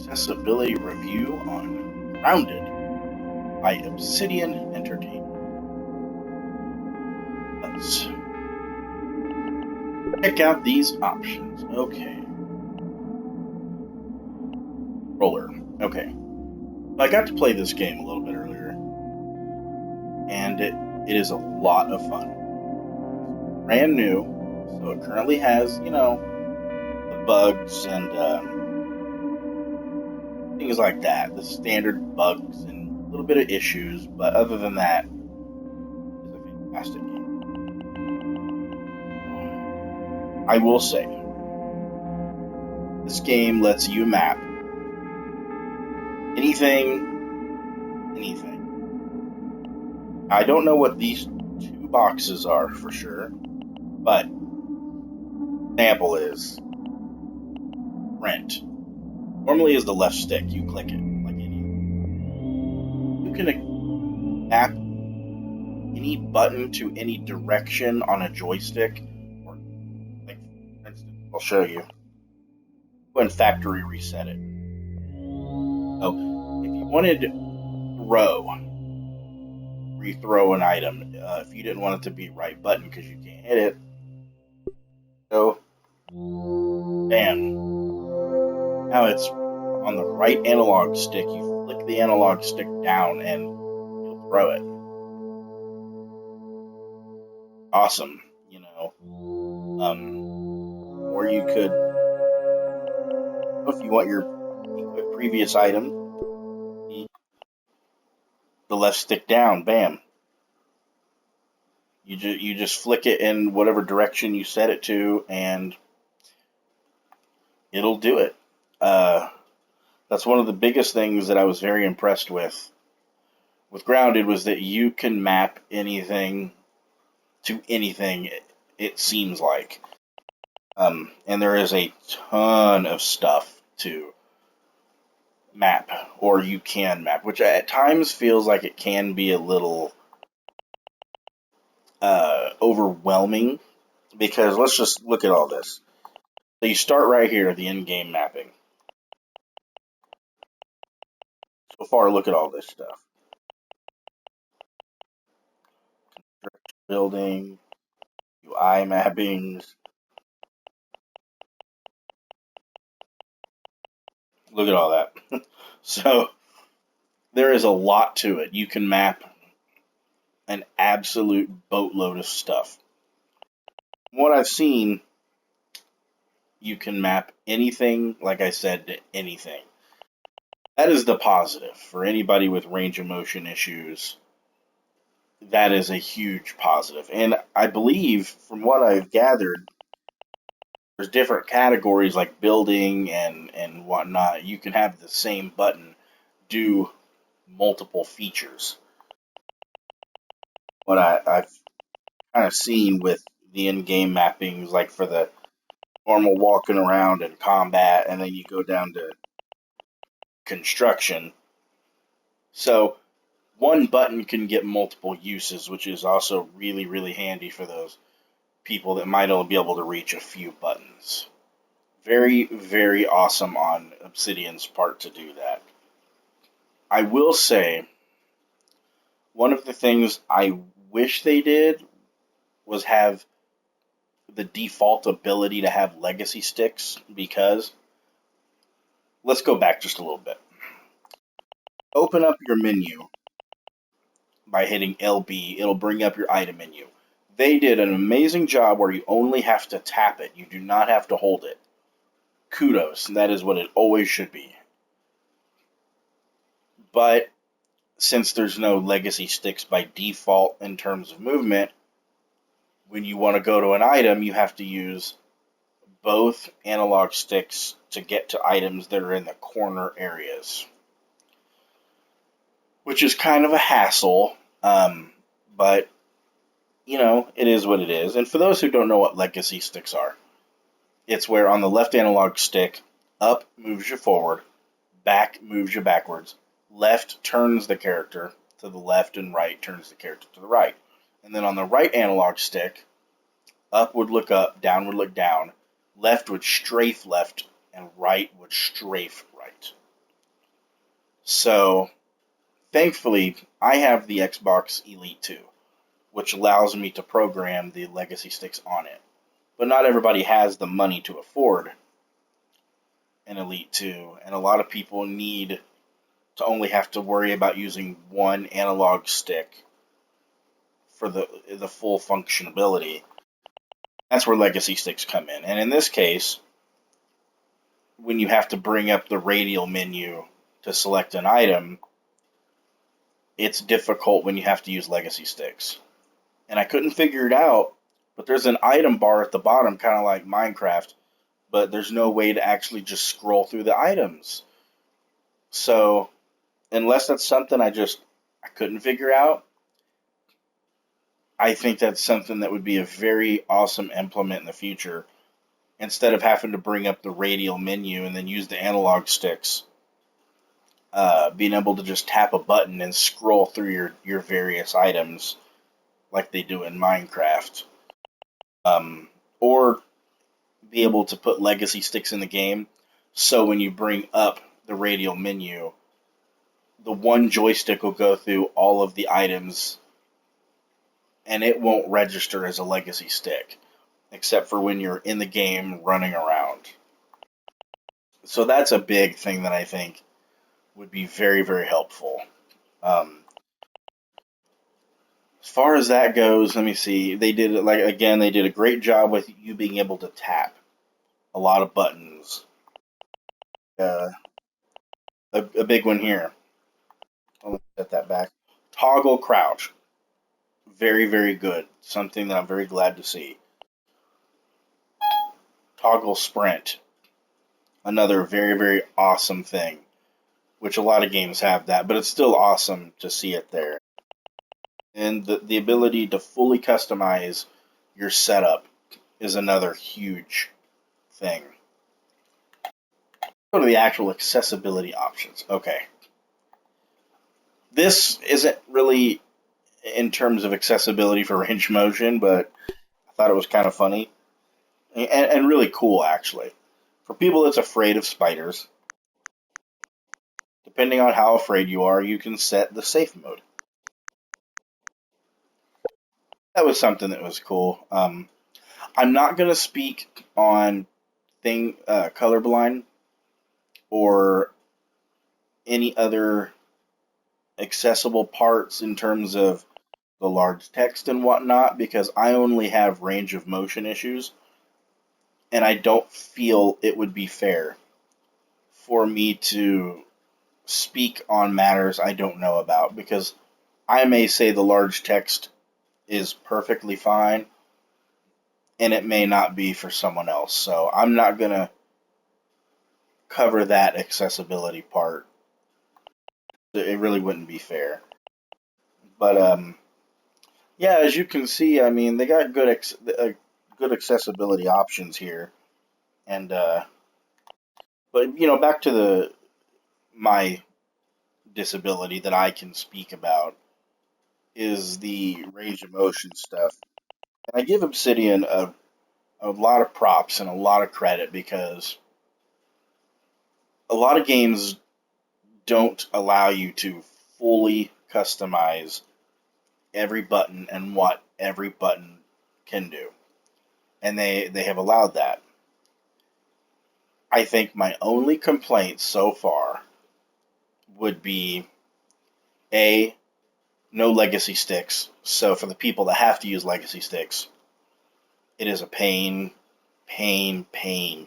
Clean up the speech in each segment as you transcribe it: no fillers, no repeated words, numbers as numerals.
accessibility review on Grounded by Obsidian Entertainment. Let's check out these options. Okay. Roller. Okay. I got to play this game a little bit earlier, and it is a lot of fun. Brand new, so it currently has, the bugs and things like that, the standard bugs and a little bit of issues, but other than that, it's a fantastic game. I will say, this game lets you map anything. I don't know what these two boxes are for sure, but example is rent. Normally is the left stick, you click it like any. You can map any button to any direction on a joystick, or like for instance, I'll show you. Go and factory reset it. So if you wanted to rethrow an item, if you didn't want it to be right button because you can't hit it, so bam. Now it's on the right analog stick. You flick the analog stick down and you'll throw it. Awesome, or you could, if you want your previous item, the left stick down, bam. You just flick it in whatever direction you set it to, and it'll do it. That's one of the biggest things that I was very impressed with Grounded, was that you can map anything to anything, it seems like. And there is a ton of stuff to map, or you can map, which at times feels like it can be a little overwhelming, because let's just look at all this. So you start right here, the in-game mapping. So far, look at all this stuff. Building, UI mappings. Look at all that. So there is a lot to it. You can map an absolute boatload of stuff. From what I've seen, you can map anything, like I said, to anything. That is the positive. For anybody with range of motion issues, that is a huge positive. And I believe, from what I've gathered, there's different categories like building and whatnot. You can have the same button do multiple features. What I've kind of seen with the in-game mappings, like for the normal walking around and combat, and then you go down to construction. So one button can get multiple uses, which is also really, really handy for those people that might only be able to reach a few buttons. Very, very awesome on Obsidian's part to do that. I will say, one of the things I wish they did was have the default ability to have legacy sticks, because let's go back just a little bit. Open up your menu by hitting LB. It'll bring up your item menu. They did an amazing job where you only have to tap it. You do not have to hold it. Kudos. And that is what it always should be. But since there's no legacy sticks by default in terms of movement, when you want to go to an item, you have to use both analog sticks to get to items that are in the corner areas, which is kind of a hassle, but it is what it is. And for those who don't know what legacy sticks are, it's where on the left analog stick, up moves you forward, back moves you backwards, left turns the character to the left, and right turns the character to the right. And then on the right analog stick, up would look up, down would look down, left would strafe left, and right would strafe right. So, thankfully, I have the Xbox Elite 2, which allows me to program the legacy sticks on it. But not everybody has the money to afford an Elite 2, and a lot of people need to only have to worry about using one analog stick for the full functionality. That's where legacy sticks come in. And in this case, when you have to bring up the radial menu to select an item, it's difficult when you have to use legacy sticks. And I couldn't figure it out, but there's an item bar at the bottom, kind of like Minecraft, but there's no way to actually just scroll through the items. So, unless that's something I couldn't figure out, I think that's something that would be a very awesome implement in the future. Instead of having to bring up the radial menu and then use the analog sticks, being able to just tap a button and scroll through your various items like they do in Minecraft. Or be able to put legacy sticks in the game so when you bring up the radial menu, the one joystick will go through all of the items and it won't register as a legacy stick, except for when you're in the game running around. So that's a big thing that I think would be very, very helpful. Um, as far as that goes, let me see. They did it like again. They did a great job with you being able to tap a lot of buttons. Uh, a big one here. I'll set that back. Toggle crouch. Very, very good. Something that I'm very glad to see. Toggle sprint. Another very, very awesome thing, which a lot of games have that, but it's still awesome to see it there. And the ability to fully customize your setup is another huge thing. Go to the actual accessibility options. Okay. This isn't really in terms of accessibility for range of motion, but I thought it was kind of funny and really cool, actually. For people that's afraid of spiders, depending on how afraid you are, you can set the safe mode. That was something that was cool. I'm not going to speak on colorblind or any other accessible parts in terms of the large text and whatnot because I only have range of motion issues and I don't feel it would be fair for me to speak on matters I don't know about because I may say the large text is perfectly fine and it may not be for someone else. So I'm not going to cover that accessibility part. It really wouldn't be fair. But yeah, as you can see, I mean, they got good accessibility options here. And but back to the my disability that I can speak about is the range of motion stuff. And I give Obsidian a lot of props and a lot of credit because a lot of games don't allow you to fully customize every button and what every button can do. And they have allowed that. I think my only complaint so far would be A, no legacy sticks. So for the people that have to use legacy sticks, it is a pain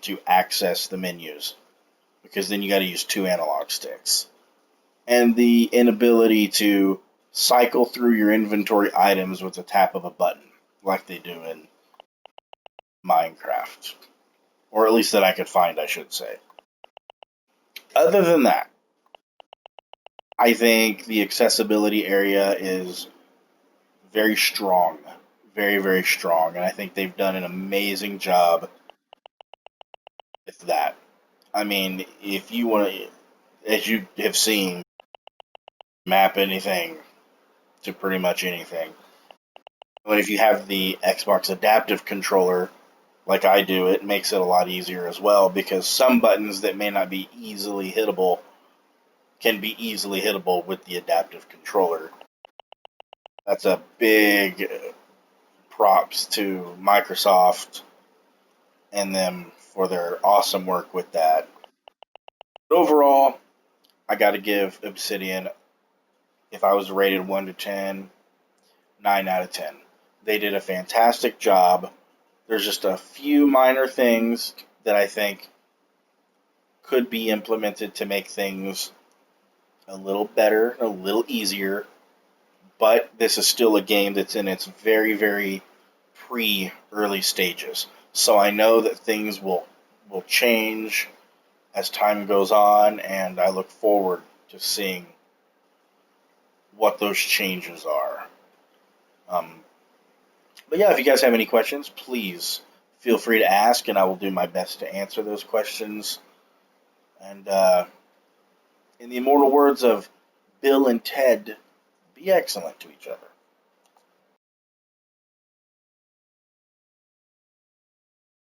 to access the menus because then you got to use two analog sticks. And the inability to cycle through your inventory items with the tap of a button like they do in Minecraft. Or at least that I could find, I should say. Other than that, I think the accessibility area is very strong. Very, very strong. And I think they've done an amazing job with that. I mean, if you want to, as you have seen, map anything to pretty much anything. But if you have the Xbox adaptive controller, like I do, it makes it a lot easier as well because some buttons that may not be easily hittable can be easily hittable with the adaptive controller. That's a big props to Microsoft and them for their awesome work with that. But overall, I got to give Obsidian, if I was rated 1 to 10, 9 out of 10. They did a fantastic job. There's just a few minor things that I think could be implemented to make things a little better, a little easier. But this is still a game that's in its very, very early stages. So I know that things will change as time goes on, and I look forward to seeing what those changes are. Um, but yeah, if you guys have any questions, please feel free to ask, and I will do my best to answer those questions. And in the immortal words of Bill and Ted, be excellent to each other.